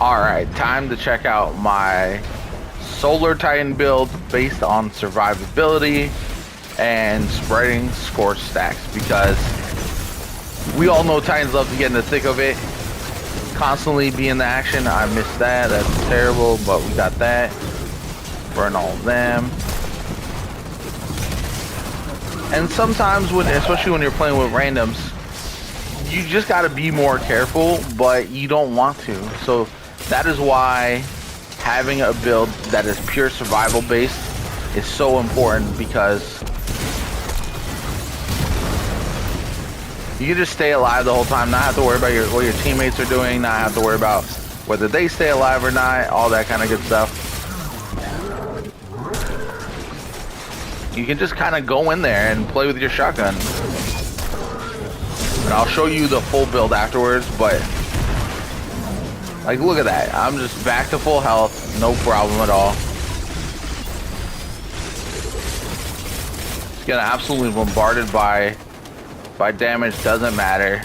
Alright, time to check out my Solar Titan build based on survivability and spreading scorch stacks, because we all know Titans love to get in the thick of it, constantly be in the action. I missed that, that's terrible, but we got that. Burn all of them. And sometimes, especially when you're playing with randoms, you just gotta be more careful, but you don't want to. So that is why having a build that is pure survival based is so important, because you can just stay alive the whole time, not have to worry about what your teammates are doing, not have to worry about whether they stay alive or not, all that kind of good stuff. You can just kind of go in there and play with your shotgun. And I'll show you the full build afterwards, but like, look at that. I'm just back to full health, no problem at all. Just getting absolutely bombarded by damage, doesn't matter.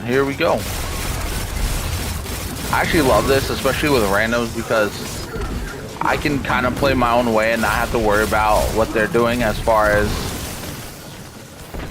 Here we go. I actually love this, especially with randoms, because I can kind of play my own way and not have to worry about what they're doing as far as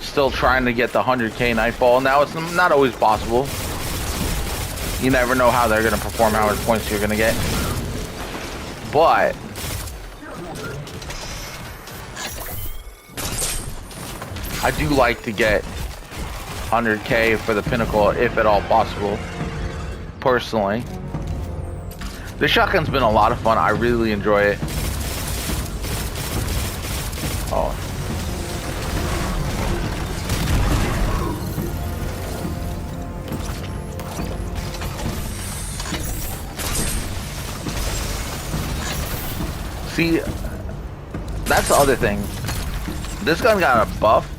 still trying to get the 100k Nightfall. Now, it's not always possible. You never know how they're going to perform, how much points you're going to get. But I do like to get 100k for the pinnacle, if at all possible, personally. The shotgun's been a lot of fun. I really enjoy it. Oh. See, that's the other thing. This gun got a buff,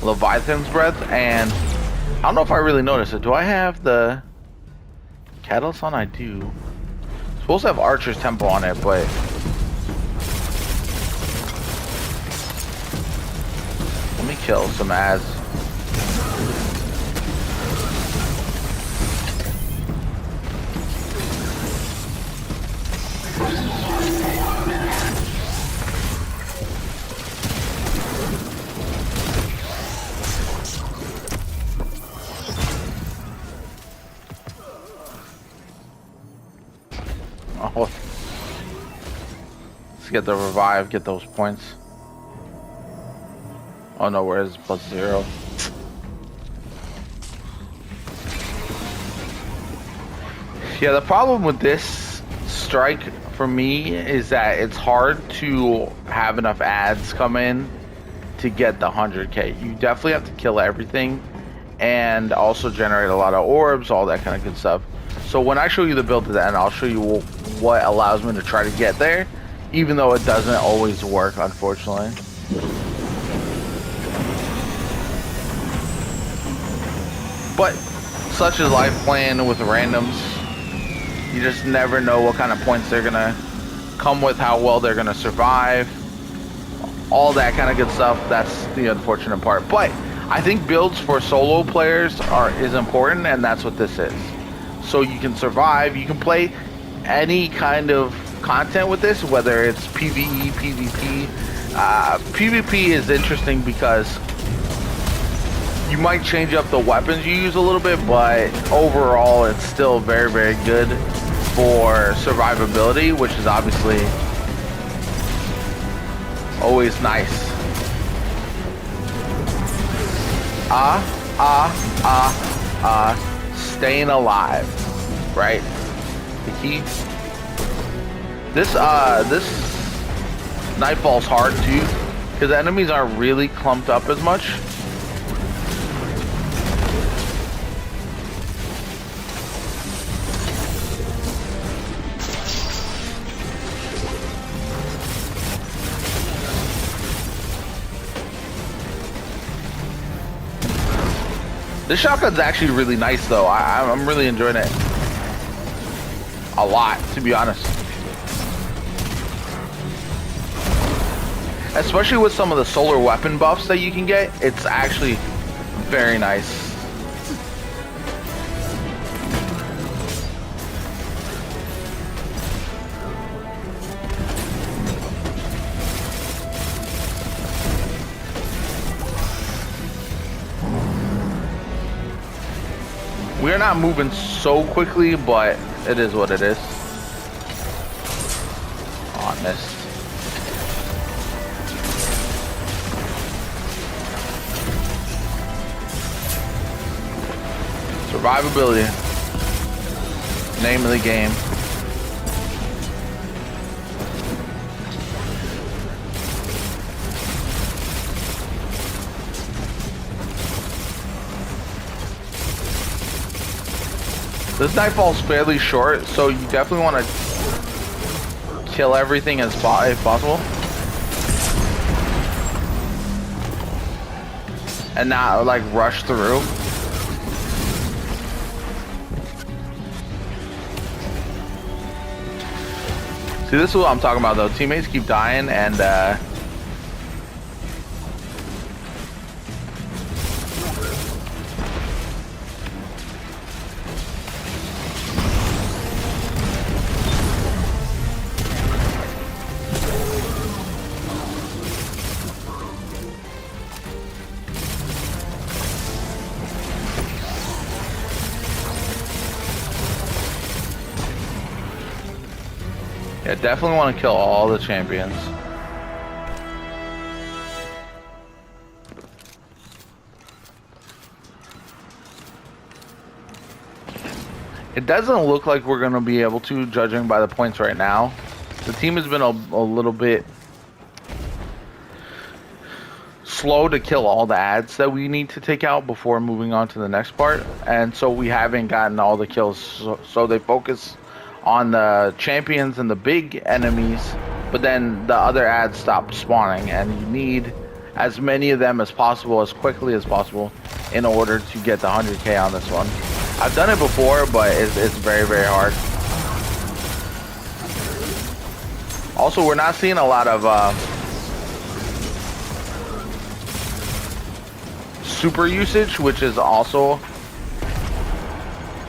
Leviathan's Breath, and I don't know if I really noticed it. Do I have the Catalyst on? I do. Supposed to have Archer's Tempo on it, but let me kill some ads. Oh. Let's get the revive, get those points. Oh no, where is +0? Yeah, the problem with this strike for me is that it's hard to have enough ads come in to get the 100k. You definitely have to kill everything and also generate a lot of orbs, all that kind of good stuff. So when I show you the build to the end, I'll show you what allows me to try to get there, even though it doesn't always work, unfortunately. But such is life playing with randoms. You just never know what kind of points they're gonna come with, how well they're gonna survive, all that kind of good stuff. That's the unfortunate part. But I think builds for solo players is important, and that's what this is. So you can survive, you can play any kind of content with this, whether it's PvE, PvP. PvP is interesting because you might change up the weapons you use a little bit, but overall it's still very, very good for survivability, which is obviously always nice. Staying alive, right? The key. This Nightfall's hard too, because the enemies aren't really clumped up as much. This shotgun's actually really nice, though. I'm really enjoying it a lot, to be honest. Especially with some of the solar weapon buffs that you can get, it's actually very nice. We're not moving so quickly, but it is what it is. Oh, I missed. Survivability. Name of the game. This nightfall's fairly short, so you definitely want to kill everything as if possible. And not like rush through. See, this is what I'm talking about though. Teammates keep dying and yeah, definitely want to kill all the champions. It doesn't look like we're going to be able to, judging by the points right now. The team has been a little bit slow to kill all the ads that we need to take out before moving on to the next part. And so we haven't gotten all the kills. So they focus on the champions and the big enemies, but then the other ads stop spawning, and you need as many of them as possible, as quickly as possible, in order to get the 100k on this one. I've done it before, but it's very, very hard. Also, we're not seeing a lot of super usage, which is also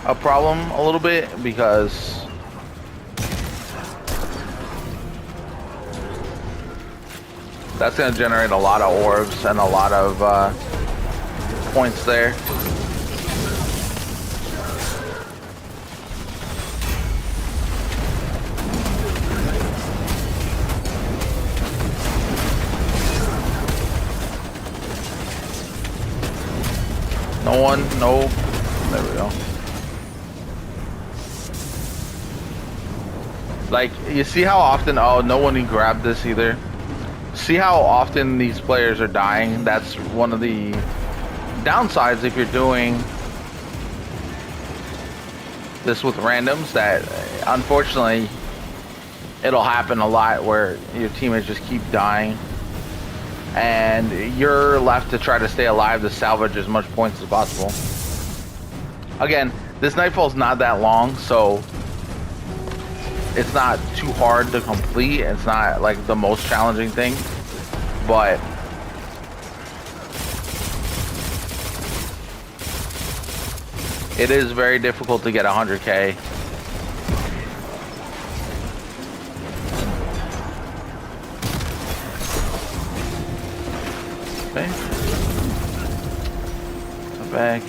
a problem a little bit, because that's going to generate a lot of orbs and a lot of points there. No one, no. There we go. Like, you see how often, oh, no one can grab this either. See how often these players are dying? That's one of the downsides if you're doing this with randoms, that unfortunately it'll happen a lot where your teammates just keep dying and you're left to try to stay alive to salvage as much points as possible. Again, this nightfall's not that long, so it's not too hard to complete. It's not like the most challenging thing, but it is very difficult to get 100k. Okay. Come back.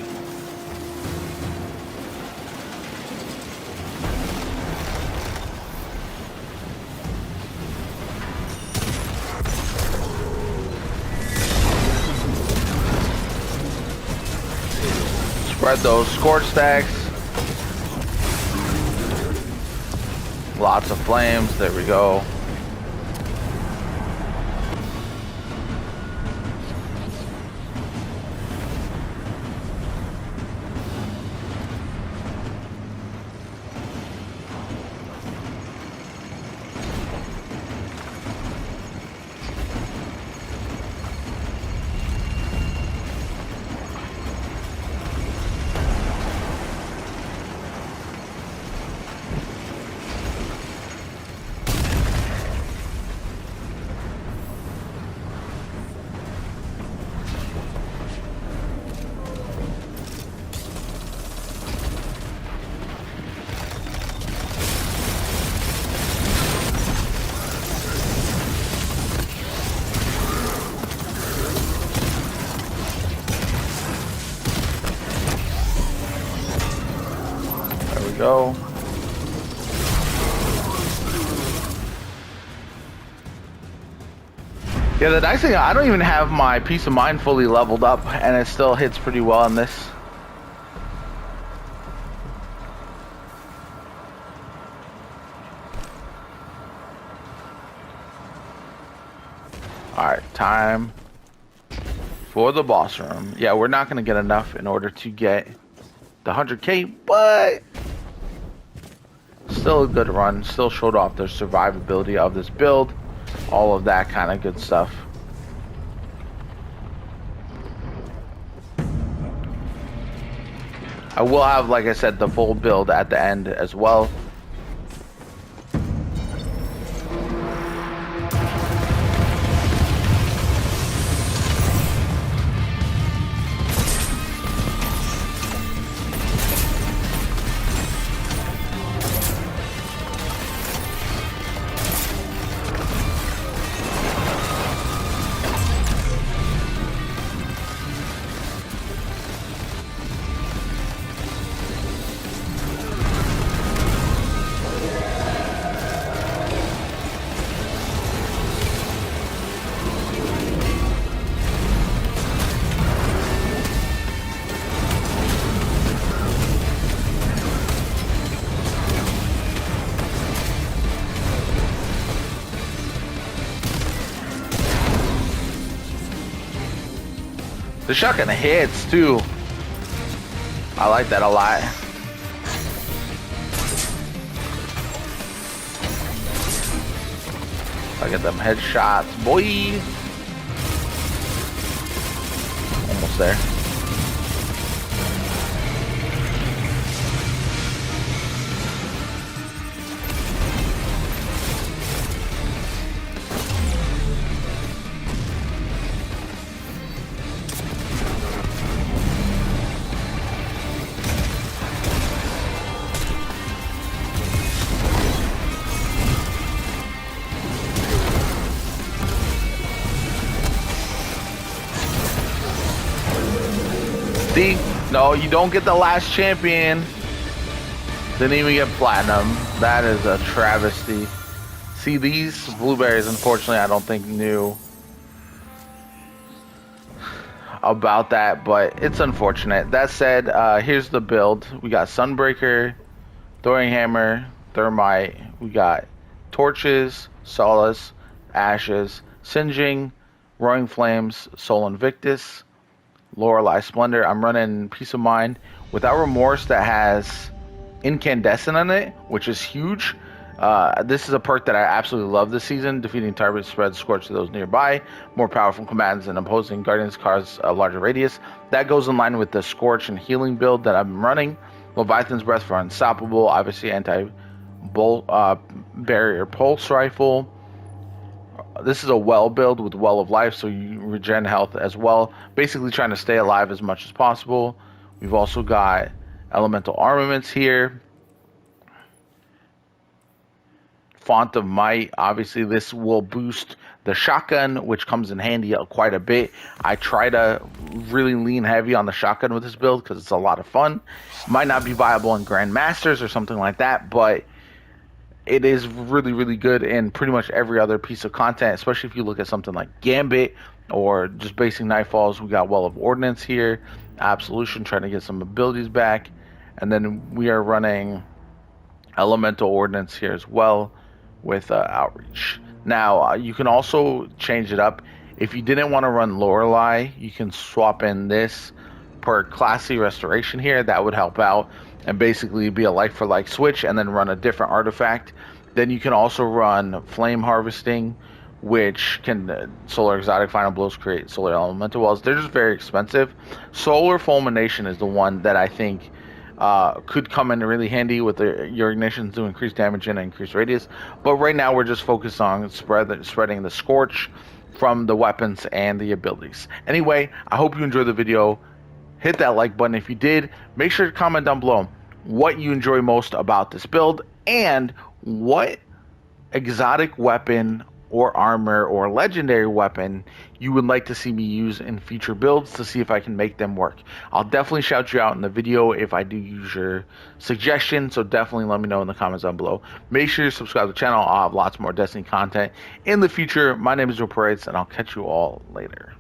Spread those scorch stacks. Lots of flames. There we go. Go. Yeah, the nice thing, I don't even have my Peace of Mind fully leveled up, and it still hits pretty well in this. Alright, time for the boss room. Yeah, we're not going to get enough in order to get the 100k, but still a good run. Still showed off the survivability of this build. All of that kind of good stuff. I will have, like I said, the full build at the end as well. The shotgun hits too. I like that a lot. I get them headshots, boy. Almost there. See? No, you don't get the last champion. Didn't even get platinum. That is a travesty. See, these blueberries, unfortunately, I don't think knew about that, but it's unfortunate. That said, here's the build. We got Sunbreaker, Throwing Hammer, Thermite. We got Torches, Solace, Ashes, Singeing, Roaring Flames, Soul Invictus, Lorelei Splendor. I'm running Peace of Mind without Remorse that has Incandescent in it, which is huge. This is a perk that I absolutely love this season. Defeating targets spreads Scorch to those nearby. More powerful commands and opposing guardians cause a larger radius. That goes in line with the Scorch and Healing build that I've been running. Leviathan's Breath for Unstoppable. Obviously anti-barrier pulse rifle. This is a well build with Well of Life, so you regen health as well. Basically trying to stay alive as much as possible. We've also got Elemental Armaments here. Font of Might. Obviously, this will boost the shotgun, which comes in handy quite a bit. I try to really lean heavy on the shotgun with this build because it's a lot of fun. Might not be viable in Grandmasters or something like that, but it is really, really good in pretty much every other piece of content, especially if you look at something like Gambit or just basic Nightfalls. We got Well of Ordnance here, Absolution, trying to get some abilities back, and then we are running Elemental Ordnance here as well with Outreach. Now, you can also change it up. If you didn't want to run Lorelei, you can swap in this per Classy Restoration here. That would help out and basically be a like-for-like switch, and then run a different artifact. Then you can also run Flame Harvesting, which can Solar Exotic Final Blows create Solar Elemental Wells. They're just very expensive. Solar Fulmination is the one that I think could come in really handy with your ignitions to increase damage and increase radius. But right now we're just focused on spreading the Scorch from the weapons and the abilities. Anyway, I hope you enjoyed the video. Hit that like button if you did. Make sure to comment down below what you enjoy most about this build and what exotic weapon or armor or legendary weapon you would like to see me use in future builds to see if I can make them work. I'll definitely shout you out in the video if I do use your suggestion, so definitely let me know in the comments down below. Make sure you subscribe to the channel. I'll have lots more Destiny content in the future. My name is JoPaWrites, and I'll catch you all later.